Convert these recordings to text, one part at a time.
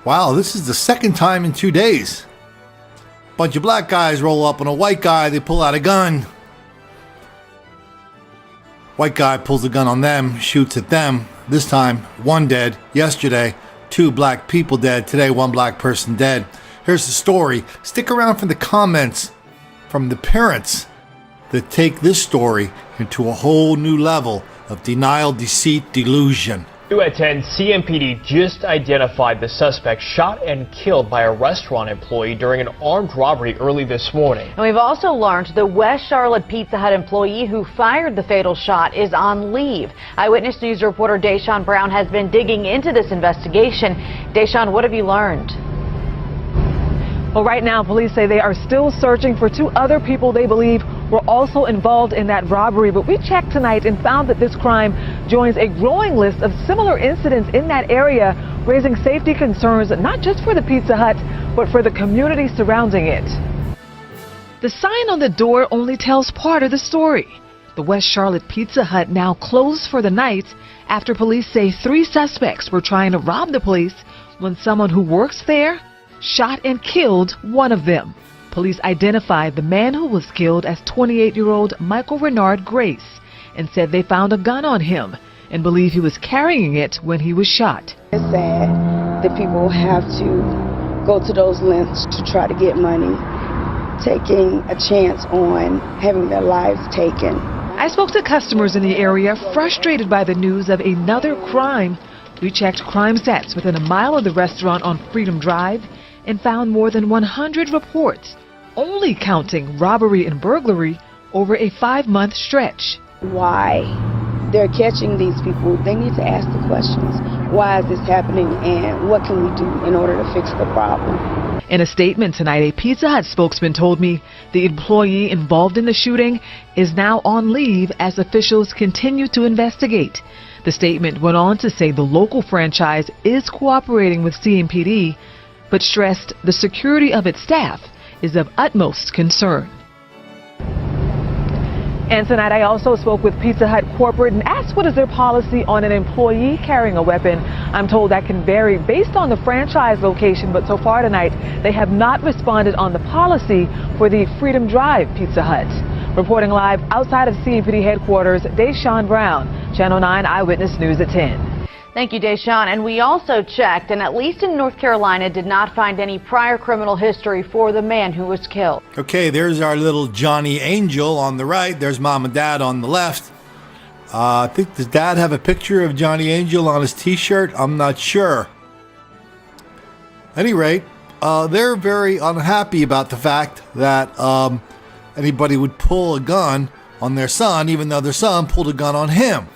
Wow, this is the second time in 2 days. Bunch of black guys roll up on a white guy, they pull out a gun. White guy pulls the gun on them, shoots at them. This time, one dead. Yesterday, 2 black people dead. Today, 1 black person dead. Here's the story. Stick around for the comments from the parents that take this story into a whole new level of denial, deceit, delusion. At 10, CMPD just identified the suspect shot and killed by a restaurant employee during an armed robbery early this morning. And we've also learned the West Charlotte Pizza Hut employee who fired the fatal shot is on leave. Eyewitness News reporter Deshaun Brown has been digging into this investigation. Deshaun, what have you learned? Well, right now, police say they are still searching for 2 other people they believe were also involved in that robbery. But we checked tonight and found that this crime joins a growing list of similar incidents in that area, raising safety concerns not just for the Pizza Hut, but for the community surrounding it. The sign on the door only tells part of the story. The West Charlotte Pizza Hut now closed for the night after police say 3 suspects were trying to rob the place when someone who works there shot and killed one of them. Police identified the man who was killed as 28-year-old Michael Renard Grace and said they found a gun on him and believe he was carrying it when he was shot. It's sad that people have to go to those lengths to try to get money, taking a chance on having their lives taken. I spoke to customers in the area frustrated by the news of another crime. We checked crime stats within a mile of the restaurant on Freedom Drive and found more than 100 reports, only counting robbery and burglary over a 5-month stretch. Why they're catching these people, they need to ask the questions. Why is this happening and what can we do in order to fix the problem? In a statement tonight, a Pizza Hut spokesman told me the employee involved in the shooting is now on leave as officials continue to investigate. The statement went on to say the local franchise is cooperating with CMPD, but stressed the security of its staff is of utmost concern. And tonight I also spoke with Pizza Hut corporate and asked what is their policy on an employee carrying a weapon. I'm told that can vary based on the franchise location, but so far tonight they have not responded on the policy for the Freedom Drive Pizza Hut. Reporting live outside of CMPD headquarters, Deshaun Brown, Channel 9 Eyewitness News at 10. Thank you, Deshaun. And we also checked, and at least in North Carolina, did not find any prior criminal history for the man who was killed. Okay, there's our little Johnny Angel on the right. There's Mom and Dad on the left. I think, does Dad have a picture of Johnny Angel on his t-shirt? I'm not sure. At any rate, they're very unhappy about the fact that anybody would pull a gun on their son, even though their son pulled a gun on him.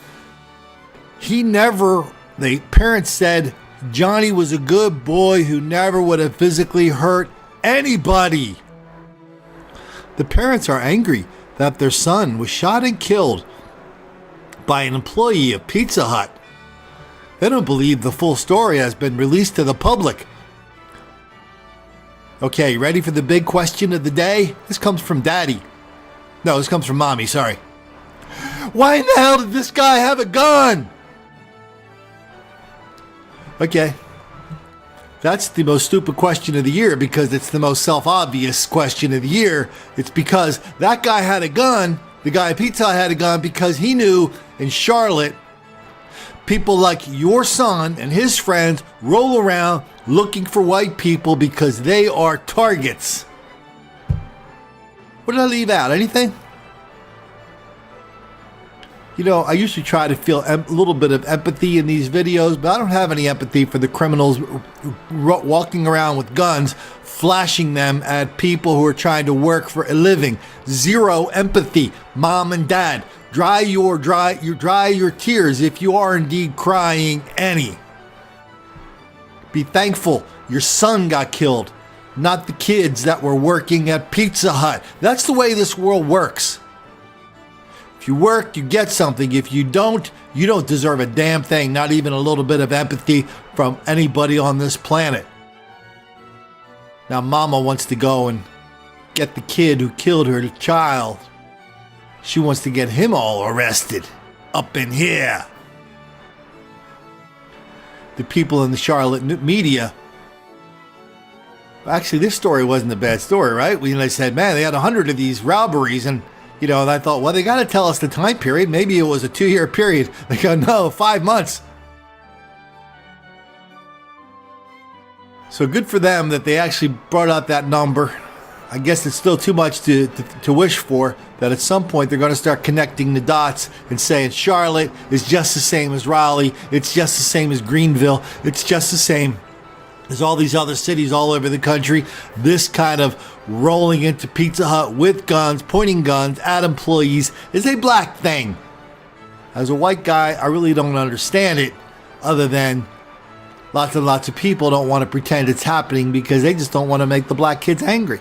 The parents said Johnny was a good boy who never would have physically hurt anybody. The parents are angry that their son was shot and killed by an employee of Pizza Hut. They don't believe the full story has been released to the public. Okay, ready for the big question of the day? This comes from Daddy. No, this comes from Mommy, sorry. Why in the hell did this guy have a gun? Okay, that's the most stupid question of the year because it's the most self-obvious question of the year. It's because that guy had a gun, the guy at Pizza Hut had a gun because he knew in Charlotte, people like your son and his friends roll around looking for white people because they are targets. What did I leave out? Anything? You know, I usually try to feel a little bit of empathy in these videos, but I don't have any empathy for the criminals walking around with guns, flashing them at people who are trying to work for a living. Zero empathy. Mom and Dad, dry your tears if you are indeed crying any. Be thankful your son got killed, not the kids that were working at Pizza Hut. That's the way this world works. If you work, you get something. If you don't deserve a damn thing, not even a little bit of empathy from anybody on this planet. Now Mama wants to go and get the kid who killed her child. She wants to get him all arrested up in here. The people in the Charlotte media Actually, this story wasn't a bad story, right? When they said, man, they had 100 of these robberies, and and I thought, well, they got to tell us the time period. Maybe it was a 2-year period. They go, no, 5 months. So good for them that they actually brought out that number. I guess it's still too much to wish for, that at some point they're going to start connecting the dots and saying Charlotte is just the same as Raleigh. It's just the same as Greenville. It's just the same as all these other cities all over the country. This kind of rolling into Pizza Hut with guns, pointing guns at employees is a black thing. As a white guy, I really don't understand it, other than lots and lots of people don't want to pretend it's happening because they just don't want to make the black kids angry.